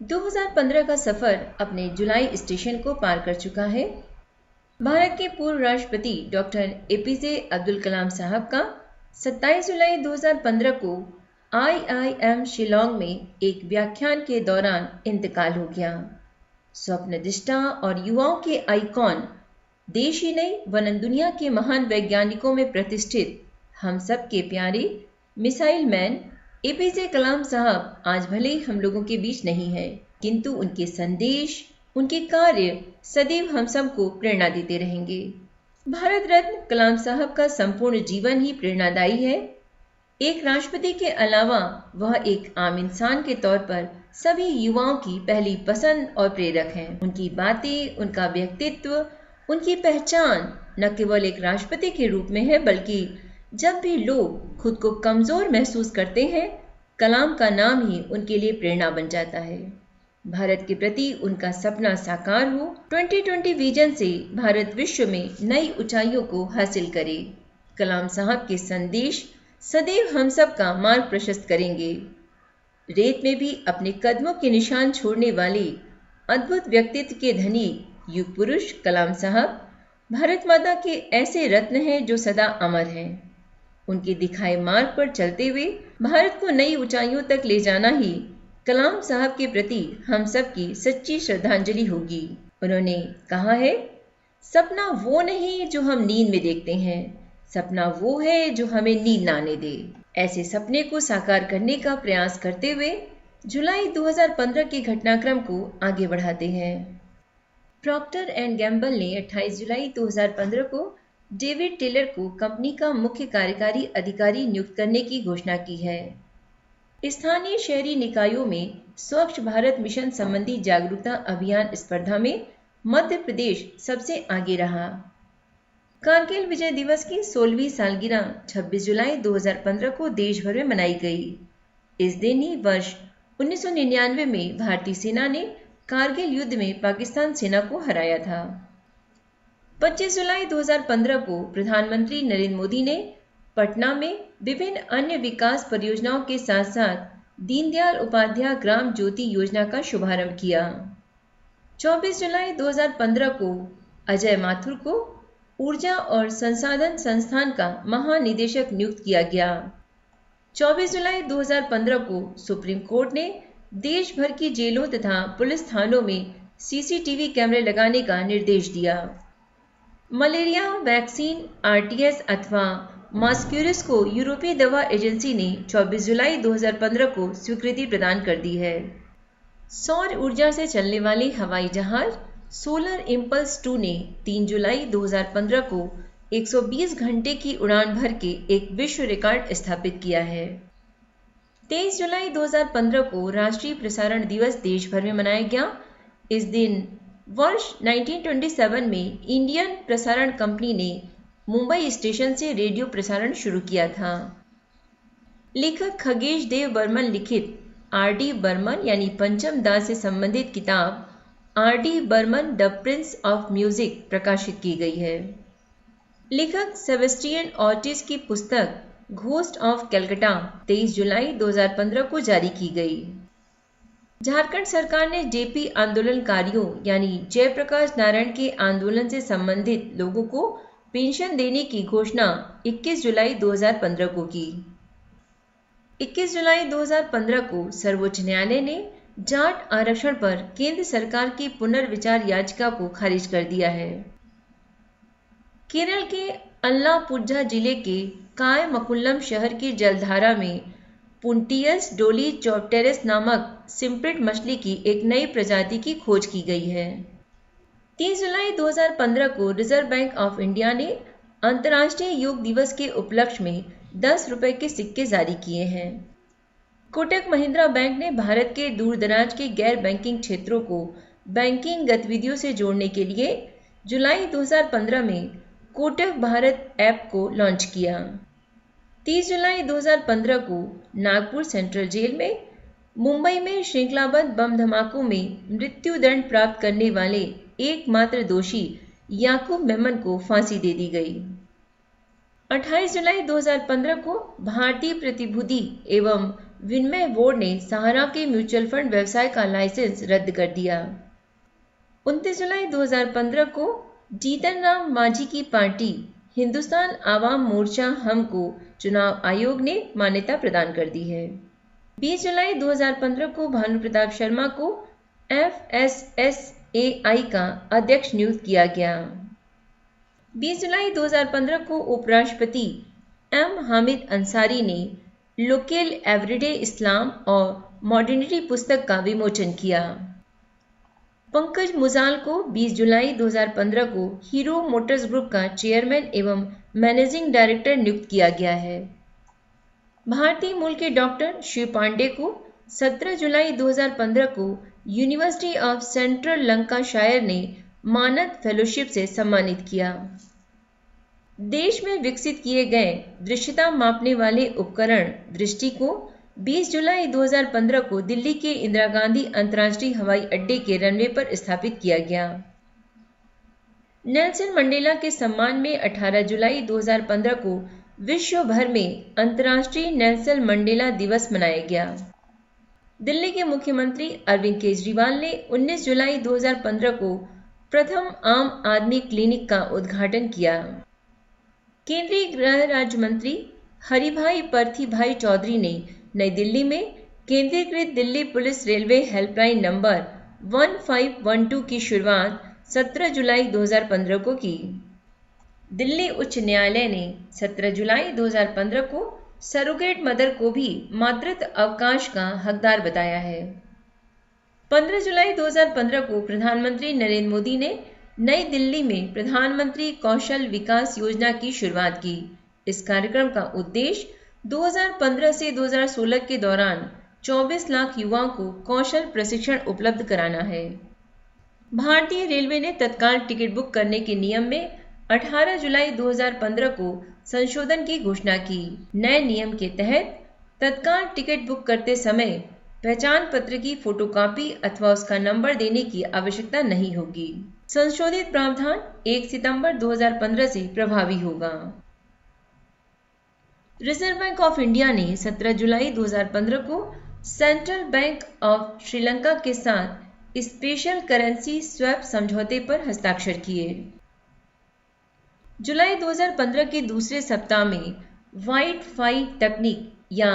2015 का सफर अपने जुलाई स्टेशन को पार कर चुका है। भारत के पूर्व राष्ट्रपति डॉक्टर एपीजे अब्दुल कलाम साहब का 27 जुलाई 2015 को आईआईएम शिलांग में एक व्याख्यान के दौरान इंतकाल हो गया। स्वप्नदृष्टा और युवाओं के आइकॉन, देश ही नहीं वरन दुनिया के महान वैज्ञानिकों में प्रतिष्ठित हम सब के प्यारे मिसाइल मैन एपीजे कलाम साहब आज भले ही हम लोगों के बीच नहीं है, किंतु उनके संदेश, उनके कार्य सदैव हम सबको प्रेरणा देते रहेंगे। भारत रत्न कलाम साहब का संपूर्ण जीवन ही प्रेरणादायी है। एक राष्ट्रपति के अलावा वह एक आम इंसान के तौर पर सभी युवाओं की पहली पसंद और प्रेरक हैं। उनकी बातें, उनका व्यक्तित्व, उनकी पहचान न केवल एक राष्ट्रपति के रूप में है, बल्कि जब भी लोग खुद को कमजोर महसूस करते हैं, कलाम का नाम ही उनके लिए प्रेरणा बन जाता है। भारत के प्रति उनका सपना साकार हो, 2020 विजन से भारत विश्व में नई ऊंचाइयों को हासिल करे। कलाम साहब के संदेश सदैव हम सब का मार्ग प्रशस्त करेंगे। रेत में भी अपने कदमों के निशान छोड़ने वाले अद्भुत व्यक्तित्व के धनी युग पुरुष कलाम साहब भारत माता के ऐसे रत्न हैं जो सदा अमर हैं। उनके दिखाए मार्ग पर चलते हुए भारत को नई ऊंचाइयों तक ले जाना ही कलाम साहब के प्रति हम सब की सच्ची श्रद्धांजलि होगी। उन्होंने कहा है, सपना वो नहीं जो हम नींद में देखते हैं, सपना वो है जो हमें नींद ना आने दे। ऐसे सपने को साकार करने का प्रयास करते हुए जुलाई 2015 के घटनाक्रम को आगे बढ़ाते हैं। प्रॉक्टर एंड गैम्बल ने 28 जुलाई 2015 को डेविड टेलर को कंपनी का मुख्य कार्यकारी अधिकारी नियुक्त करने की घोषणा की है। स्थानीय शहरी निकायों में स्वच्छ भारत मिशन संबंधी जागरूकता अभियान स्पर्धा में मध्य प्रदेश सबसे आगे रहा। कारगिल विजय दिवस की 16वीं सालगिरह 26 जुलाई 2015 को देश भर में मनाई गई। इस दिन ही वर्ष 1999 में भारतीय सेना ने कारगिल युद्ध में पाकिस्तान सेना को हराया था। 25 जुलाई 2015 को प्रधानमंत्री नरेंद्र मोदी ने पटना में विभिन्न अन्य विकास परियोजनाओं के साथ साथ दीनदयाल उपाध्याय ग्राम ज्योति योजना का शुभारंभ किया। 24 जुलाई 2015 को अजय माथुर को ऊर्जा और संसाधन संस्थान का महानिदेशक नियुक्त किया गया। 24 जुलाई 2015 को सुप्रीम कोर्ट ने देश भर की जेलों तथा पुलिस थानों में सीसीटीवी कैमरे लगाने का निर्देश दिया। मलेरिया वैक्सीन आरटीएस अथवा मास्क्यूरिस को यूरोपीय दवा एजेंसी ने 24 जुलाई 2015 को स्वीकृति प्रदान कर दी है। सौर ऊर्जा से चलने वाले हवाई जहाज सोलर इम्पल्स 2 ने 3 जुलाई 2015 को 120 घंटे की उड़ान भर के एक विश्व रिकॉर्ड स्थापित किया है। 23 जुलाई 2015 को राष्ट्रीय प्रसारण दिवस देश भर में मनाया गया। इस दिन वर्ष 1927 में इंडियन प्रसारण कंपनी ने मुंबई स्टेशन से रेडियो प्रसारण शुरू किया था। लेखक खगेश देव बर्मन लिखित आर.डी. बर्मन यानी पंचम दास से संबंधित किताब RD. Burman the prince of music प्रकाशित की गई है। लेखक सेबेस्टियन ऑर्टिज की पुस्तक घोस्ट ऑफ कलकत्ता 23 जुलाई 2015 को जारी की गई। झारखंड सरकार ने जेपी आंदोलनकारियों यानी जयप्रकाश नारायण के आंदोलन से संबंधित लोगों को पेंशन देने की घोषणा 21 जुलाई 2015 को की। 21 जुलाई 2015 को सर्वोच्च न्यायालय ने जाट आरक्षण पर केंद्र सरकार की पुनर्विचार याचिका को खारिज कर दिया है। केरल के अल्लापुझा जिले के कायमकुल्लम शहर की जलधारा में पुंटियस डोली चौप्टेरस नामक सिम्प्रिट मछली की एक नई प्रजाति की खोज की गई है। 30 जुलाई 2015 को रिजर्व बैंक ऑफ इंडिया ने अंतर्राष्ट्रीय योग दिवस के उपलक्ष्य में 10 रुपए के सिक्के जारी किए हैं। कोटक महिंद्रा बैंक ने भारत के दूरदराज के गैर बैंकिंग क्षेत्रों को बैंकिंग गतिविधियों से जोड़ने के लिए जुलाई 2015 में कोटक भारत ऐप को लॉन्च किया। 30 जुलाई 2015 को नागपुर सेंट्रल जेल में मुंबई में श्रृंखलाबद्ध बम धमाकों में मृत्युदंड प्राप्त करने वाले एकमात्र दोषी याकूब मेमन को फांसी दे दी गई। 28 जुलाई 2015 को भारतीय प्रतिभूति एवं विनिमय बोर्ड ने सहारा के म्यूचुअल फंड व्यवसाय का लाइसेंस रद्द कर दिया। 29 जुलाई 2015 को जीतन राम मांझी की पार्टी हिंदुस्तान आवाम मोर्चा हम को चुनाव आयोग ने मान्यता प्रदान कर दी है। 20 जुलाई 2015 को भानु प्रताप शर्मा को FSSAI का अध्यक्ष नियुक्त किया गया। 20 जुलाई 2015 को उपराष्ट्रपति M हामिद अंसारी ने लोकेल एवरीडे इस्लाम और मॉडर्निटी पुस्तक का विमोचन किया। पंकज मुजाल को 20 जुलाई 2015 को हीरो मोटर्स ग्रुप का चेयरमैन एवं मैनेजिंग डायरेक्टर नियुक्त किया गया है। भारतीय मूल के डॉक्टर शिव पांडे को 17 जुलाई 2015 को यूनिवर्सिटी ऑफ सेंट्रल लंकाशायर ने मानद फेलोशिप से सम्मानित किया। देश में विकसित किए गए दृश्यता मापने वाले उपकरण दृष्टि को 20 जुलाई 2015 को दिल्ली के इंदिरा गांधी अंतर्राष्ट्रीय हवाई अड्डे के रनवे पर स्थापित किया गया। नेल्सन मंडेला के सम्मान में 18 जुलाई 2015 को विश्व भर में अंतर्राष्ट्रीय नेल्सन मंडेला दिवस मनाया गया। दिल्ली के मुख्यमंत्री अरविंद केजरीवाल ने 19 जुलाई 2015 को प्रथम आम आदमी क्लिनिक का उद्घाटन किया। केंद्रीय गृह राज्य मंत्री हरिभाई परथीभाई चौधरी ने नई दिल्ली में केंद्रीकृत Delhi police railway helpline number 1512 की शुरुआत 17 जुलाई 2015 को की। दिल्ली उच्च न्यायालय ने 17 जुलाई 2015 को सरोगेट मदर को भी मातृत्व अवकाश का हकदार बताया है। 15 जुलाई 2015 को प्रधानमंत्री नरेंद्र मोदी ने नई दिल्ली में प्रधानमंत्री कौशल विकास योजना की शुरुआत की। इस कार्यक्रम का उद्देश्य 2015 से 2016 के दौरान 24 लाख युवाओं को कौशल प्रशिक्षण उपलब्ध कराना है। भारतीय रेलवे ने तत्काल टिकट बुक करने के नियम में 18 जुलाई 2015 को संशोधन की घोषणा की। नए नियम के तहत तत्काल टिकट बुक करते समय पहचान पत्र की फोटोकॉपी अथवा उसका नंबर देने की आवश्यकता नहीं होगी। संशोधित प्रावधान 1 सितंबर 2015 से प्रभावी होगा। रिजर्व बैंक ऑफ इंडिया ने 17 जुलाई 2015 को सेंट्रल बैंक ऑफ श्रीलंका के साथ स्पेशल करेंसी स्वैप समझौते पर हस्ताक्षर किए। जुलाई 2015 के दूसरे सप्ताह में वाइट फाई तकनीक या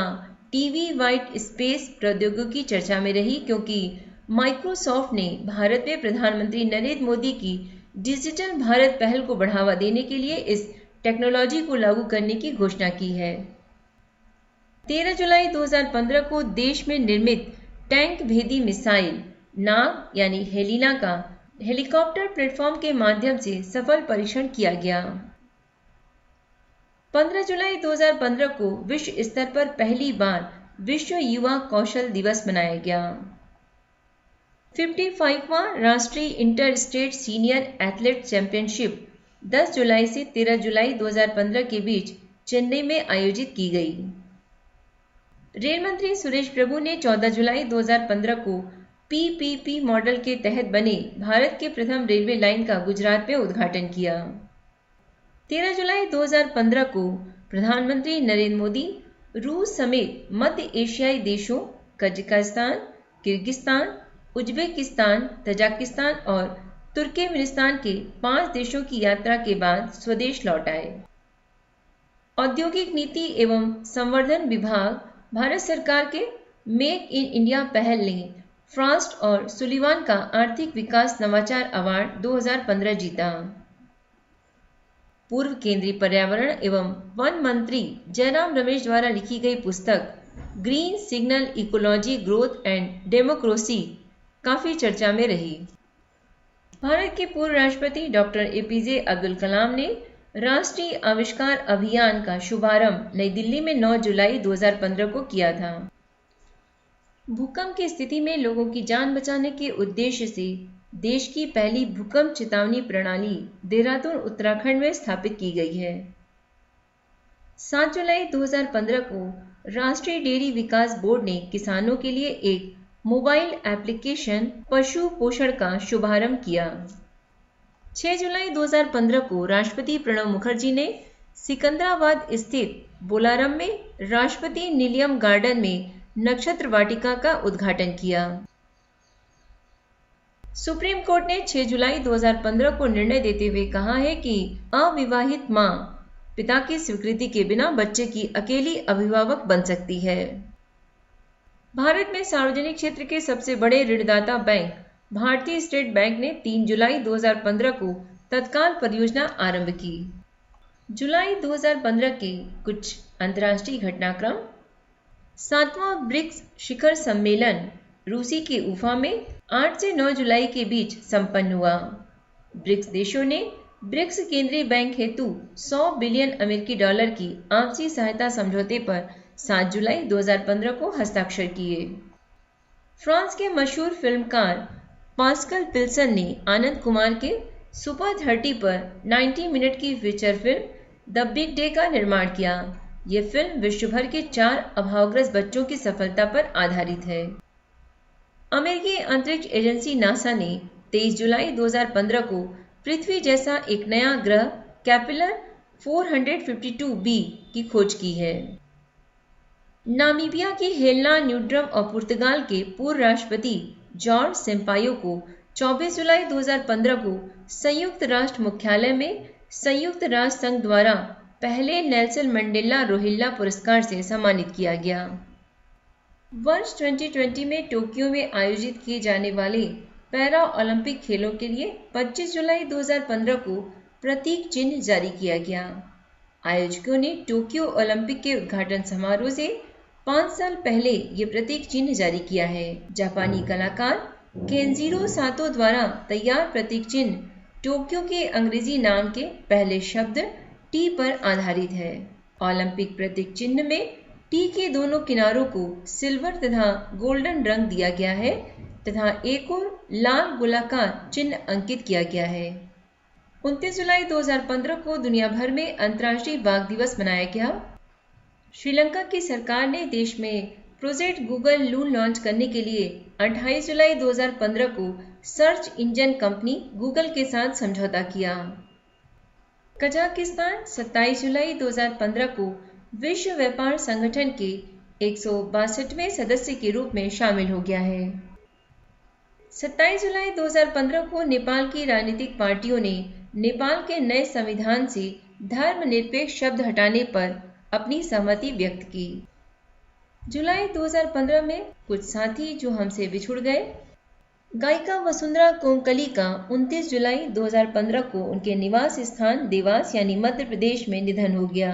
टीवी वाइट स्पेस प्रौद्योगिकी चर्चा में रही, क्योंकि माइक्रोसॉफ्ट ने भारत में प्रधानमंत्री नरेंद्र मोदी की डिजिटल भारत पहल को बढ़ावा देने के लिए इस टेक्नोलॉजी को लागू करने की घोषणा की है। 13 जुलाई 2015 को देश में निर्मित टैंक भेदी मिसाइल नाग यानी हेलिना का हेलीकॉप्टर प्लेटफॉर्म के माध्यम से सफल परीक्षण किया गया। 15 जुलाई 2015 को विश्व स्तर पर पहली बार विश्व युवा कौशल दिवस मनाया गया। 55वां राष्ट्रीय inter state senior athlete championship 10 जुलाई से 13 जुलाई 2015 के बीच चेन्नई में आयोजित की गई। रेल मंत्री सुरेश प्रभु ने 14 जुलाई 2015 को PPP मॉडल के तहत बने भारत के प्रथम रेलवे लाइन का गुजरात में उद्घाटन किया। 13 जुलाई 2015 को प्रधानमंत्री नरेंद्र मोदी रूस समेत मध्य एशियाई देशों कजाकिस्तान, किर्गिस्तान, उज्बेकिस्तान, तजाकिस्तान और तुर्कमेनिस्तान के 5 देशों की यात्रा के बाद स्वदेश लौट आए। औद्योगिक नीति एवं संवर्धन विभाग भारत सरकार के मेक इन इंडिया पहल ने फ्रॉस्ट और सुलिवान का आर्थिक विकास नवाचार अवार्ड 2015 जीता। पूर्व केंद्रीय पर्यावरण एवं वन मंत्री जयराम रमेश द्वारा लिखी गई पुस्तक green signal ecology growth and democracy काफी चर्चा में रही। भारत के पूर्व राष्ट्रपति डॉक्टर APJ अब्दुल कलाम ने राष्ट्रीय आविष्कार अभियान का शुभारंभ नई दिल्ली में 9 जुलाई 2015 को किया था। भूकंप की स्थिति में लोगों की जान बचाने के उद्देश्य से देश की पहली भूकंप चेतावनी प्रणाली देहरादून उत्तराखंड में स्थापित की गई है। 7 जुलाई 2015 को राष्ट्रीय डेयरी विकास बोर्ड ने किसानों के लिए एक मोबाइल एप्लीकेशन पशु पोषण का शुभारंभ किया। 6 जुलाई 2015 को राष्ट्रपति प्रणब मुखर्जी ने सिकंदराबाद स्थित बोलारम में राष्ट्रपति निलयम गार्डन में नक्षत्र वाटिका का उद्घाटन किया। सुप्रीम कोर्ट ने 6 जुलाई 2015 को निर्णय देते हुए कहा है कि अविवाहित मां पिता की स्वीकृति के बिना बच्चे की अकेली अभिभावक बन सकती है। भारत में सार्वजनिक क्षेत्र के सबसे बड़े ऋणदाता बैंक भारतीय स्टेट बैंक ने 3 जुलाई 2015 को तत्काल परियोजना आरंभ की। जुलाई 2015 के कुछ अंतर्राष्ट्रीय घटनाक्रम। 7वां ब्रिक्स शिखर सम्मेलन रूसी के उफा में 8 से 9 जुलाई के बीच संपन्न हुआ। ब्रिक्स देशों ने ब्रिक्स केंद्रीय बैंक हेतु 100 बिलियन अमेरिकी डॉलर की आपसी सहायता समझौते पर 7 जुलाई 2015 को हस्ताक्षर किए। फ्रांस के मशहूर फिल्मकार पास्कल पिल्सन ने आनंद कुमार के सुपर 30 पर 90 मिनट की feature film the big day का निर्माण किया। ये फिल्म विश्व भर के 4 अभावग्रस्त बच्चों की सफलता पर आधारित है। अमेरिकी अंतरिक्ष एजेंसी नासा ने 23 जुलाई 2015 को पृथ्वी जैसा एक नया ग्रह कैपिलर 452b की खोज की है। नामीबिया की हेलेना न्यूड्रम और पुर्तगाल के पूर्व राष्ट्रपति जॉर्ज सेम्पायो को 24 जुलाई 2015 को संयुक्त राष्ट्र मुख्यालय में संयुक्त राष्ट्र संघ द्वारा पहले नेल्सन मंडेला रोहिल्ला पुरस्कार से सम्मानित किया गया। वर्ष 2020 में टोक्यो में आयोजित किए जाने वाले पैरा ओलंपिक खेलों के लिए 25 जुलाई 2015 को प्रतीक चिन्ह जारी किया गया। आयोजकों ने टोक्यो ओलंपिक के उद्घाटन समारोह से 5 साल पहले ये प्रतीक चिन्ह जारी किया है। जापानी कलाकार केंजीरो सातो द्वारा तैयार प्रतीक चिन्ह टोक्यो के अंग्रेजी नाम के पहले शब्द टी पर आधारित है। ओलंपिक प्रतीक चिन्ह में टी के दोनों किनारों को सिल्वर तथा गोल्डन रंग दिया गया है तथा एक और लाल गोलाकार चिन्ह अंकित किया गया है। 29 जुलाई 2015 को दुनिया भर में अंतर्राष्ट्रीय बाघ दिवस मनाया गया। श्रीलंका की सरकार ने देश में प्रोजेक्ट गूगल लून लॉन्च करने के लिए 28 जुलाई 2015 को सर्च इंजन कंपनी गूगल के साथ समझौता किया। कजाकिस्तान 27 जुलाई 2015 को विश्व व्यापार संगठन के 162वें सदस्य के रूप में शामिल हो गया है। 27 जुलाई 2015 को नेपाल की राजनीतिक पार्टियों ने नेपाल के नए संविधान से धर्मनिरपेक्ष शब्द हटाने पर अपनी सहमति व्यक्त की। जुलाई 2015 में कुछ साथी जो हमसे बिछुड़ गए। गायिका वसुंधरा कोंकली का 29 जुलाई 2015 को उनके निवास स्थान देवास यानी मध्य प्रदेश में निधन हो गया।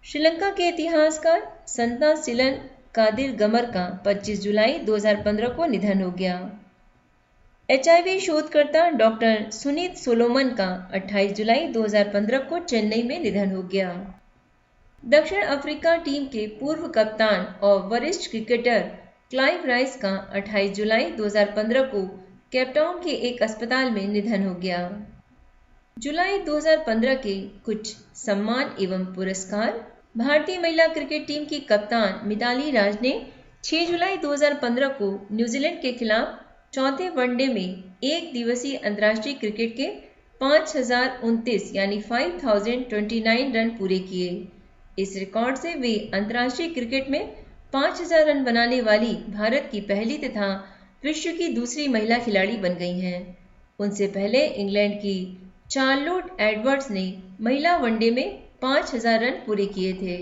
श्रीलंका के इतिहासकार संता सिलन कादिर गमर का 25 जुलाई 2015 को निधन हो गया। HIV शोधकर्ता डॉक्टर सुनीत सोलोमन का 28 जुलाई 2015 को चेन्नई में निधन हो गया। दक्षिण अफ्रीका टीम के पूर्व कप्तान और वरिष्ठ क्रिकेटर क्लाइव राइस का 28 जुलाई 2015 को केपटाउन के एक अस्पताल में निधन हो गया। जुलाई 2015 के कुछ सम्मान एवं पुरस्कार। भारतीय महिला क्रिकेट टीम की कप्तान मिताली राज ने 6 जुलाई 2015 को न्यूजीलैंड के खिलाफ चौथे वनडे में एक दिवसीय अंतर्राष्ट्रीय क्रिकेट के 5029 यानी 5029 रन पूरे किए। इस रिकॉर्ड से वे अंतर्राष्ट्रीय क्रिकेट में 5000 रन बनाने वाली भारत की पहली तथा विश्व की दूसरी महिला खिलाड़ी बन गई हैं। उनसे पहले इंग्लैंड की चार्लोट एडवर्ड्स ने महिला वनडे में 5000 रन पूरे किए थे।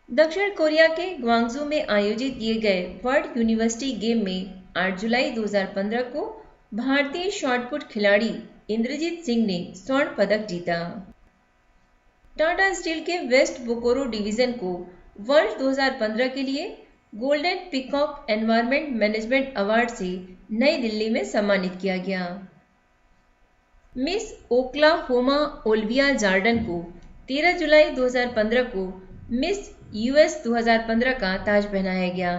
दक्षिण कोरिया के ग्वांगजू में आयोजित किए गए वर्ल्ड यूनिवर्सिटी गेम में 8 जुलाई 2015 को भारतीय शॉटपुट खिलाड़ी इंद्रजीत सिंह ने स्वर्ण पदक जीता। टाटा स्टील के वेस्ट बोकोरो डिवीजन को वर्ष 2015 के लिए golden peacock environment management award से नई दिल्ली में सम्मानित किया गया। मिस ओक्लाहोमा ओलिविया जॉर्डन को 13 जुलाई 2015 को मिस यूएस 2015 का ताज पहनाया गया।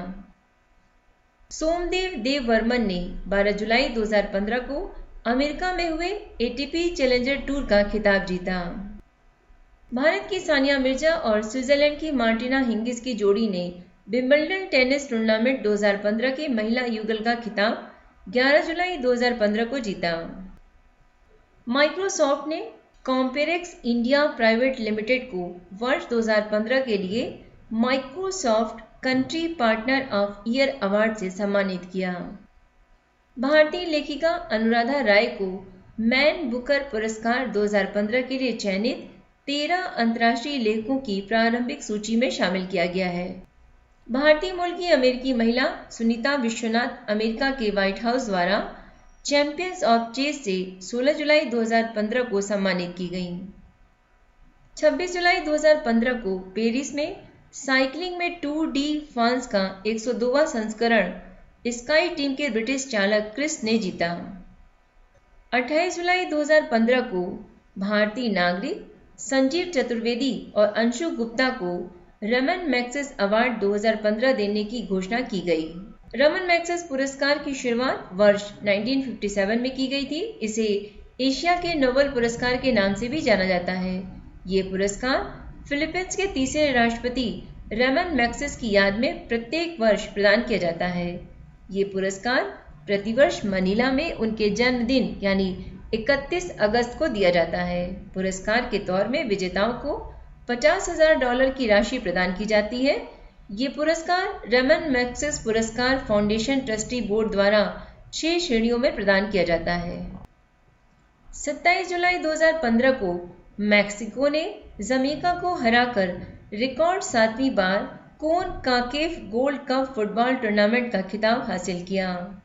सोमदेव देव वर्मन ने 12 जुलाई 2015 को अमेरिका में हुए ATP चैलेंजर टूर का खिताब जीता। भारत की सानिया मिर्जा और स्विट्जरलैंड की मार्टिना हिंगिस की जोड़ी ने विंबलडन टेनिस टूर्नामेंट 2015 के महिला युगल का खिताब 11 जुलाई 2015 को जीता। माइक्रोसॉफ्ट ने कॉम्पेरेक्स इंडिया प्राइवेट लिमिटेड को वर्ष 2015 के लिए Microsoft country partner of year award से सम्मानित किया। भारतीय लेखिका अनुराधा राय को मैन बुकर पुरस्कार 2015 के लिए चयनित 13 अंतर्राष्ट्रीय लेखकों की प्रारंभिक सूची में शामिल किया गया है। भारतीय मूल की अमेरिकी महिला सुनीता विश्वनाथ अमेरिका के व्हाइट हाउस द्वारा चैंपियंस ऑफ चेस से 16 जुलाई 2015 को सम्मानित की गई। 26 जुलाई 2015 को पेरिस में साइकिलिंग में टूर डी फ्रांस का 102वां संस्करण स्काई टीम के ब्रिटिश चालक क्रिस ने जीता। 28 जुलाई 2015 को भारतीय नागरिक संजीव चतुर्वेदी और अंशु गुप्ता को रमन मैग्सेसे अवार्ड 2015 देने की घोषणा की गई। रमन मैग्सेसे पुरस्कार की शुरुआत वर्ष 1957 में की गई थी। इसे एशिया के नोबेल पुरस्कार के नाम से भी जाना जाता है। ये पुरस्कार फिलीपींस के तीसरे राष्ट्रपति रमन मैग्सेसे की याद में प्रत्येक वर्ष प्रदान किया जाता है। ये पुरस्कार प्रतिवर्ष मनीला में उनके जन्मदिन यानी 31 अगस्त को दिया जाता है। पुरस्कार के तौर में विजेताओं को $50,000 की राशि प्रदान की जाती है। ये पुरस्कार रमन मैग्सेसे पुरस्कार फाउंडेशन ट्रस्टी बोर्ड द्वारा 6 श्रेणियों में प्रदान किया जाता है। 27 जुलाई 2015 को मैक्सिको ने जमैका को हराकर रिकॉर्ड 7वीं बार कॉनकाकेफ गोल्ड कप फुटबॉल टूर्नामेंट का खिताब हासिल किया।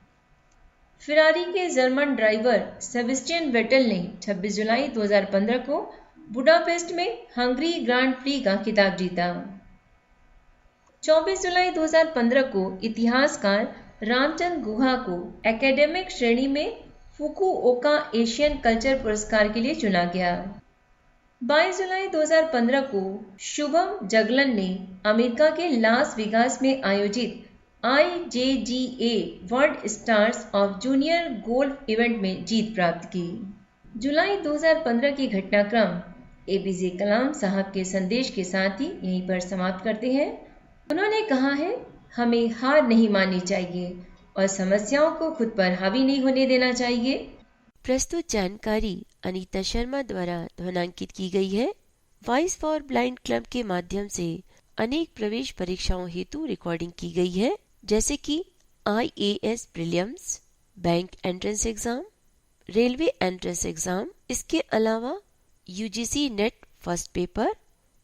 फेरारी के जर्मन ड्राइवर सेबेस्टियन वेटेल ने 26 जुलाई 2015 को बुडापेस्ट में हंगरी ग्रांड प्री का खिताब जीता। 24 जुलाई 2015 को इतिहासकार रामचंद्र गुहा को एकेडमिक श्रेणी में फुकुओका एशियन कल्चर पुरस्कार के लिए चुना गया। 22 जुलाई 2015 को शुभम जगलन ने अमेरिका के लास वेगास में आयोजित IJGA world stars of junior golf event में जीत प्राप्त की। जुलाई 2015 की घटनाक्रम APJ कलाम साहब के संदेश के साथ ही यहीं पर समाप्त करते हैं। उन्होंने कहा है, हमें हार नहीं माननी चाहिए और समस्याओं को खुद पर हावी नहीं होने देना चाहिए। प्रस्तुत जानकारी अनीता शर्मा द्वारा ध्वनांकित की गई है। वॉइस फॉर ब्लाइंड क्लब के माध्यम से अनेक प्रवेश परीक्षाओं हेतु रिकॉर्डिंग की गई है, जैसे कि IAS prelims, bank entrance exam, railway entrance exam. इसके अलावा UGC net first paper,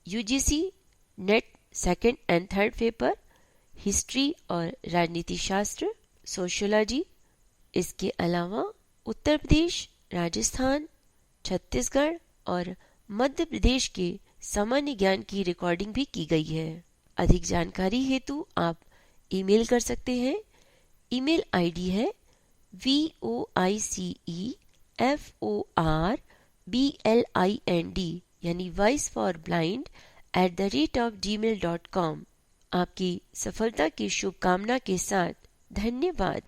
UGC net second and third paper, history और राजनीति शास्त्र, सोशियोलॉजी। इसके अलावा उत्तर प्रदेश, राजस्थान, छत्तीसगढ़ और मध्य प्रदेश के सामान्य ज्ञान की रिकॉर्डिंग भी की गई है। अधिक जानकारी हेतु आप ईमेल कर सकते हैं। ईमेल आईडी है voiceforblind यानी वॉइस फॉर ब्लाइंड @gmail.com। आपकी सफलता की शुभकामना के साथ धन्यवाद।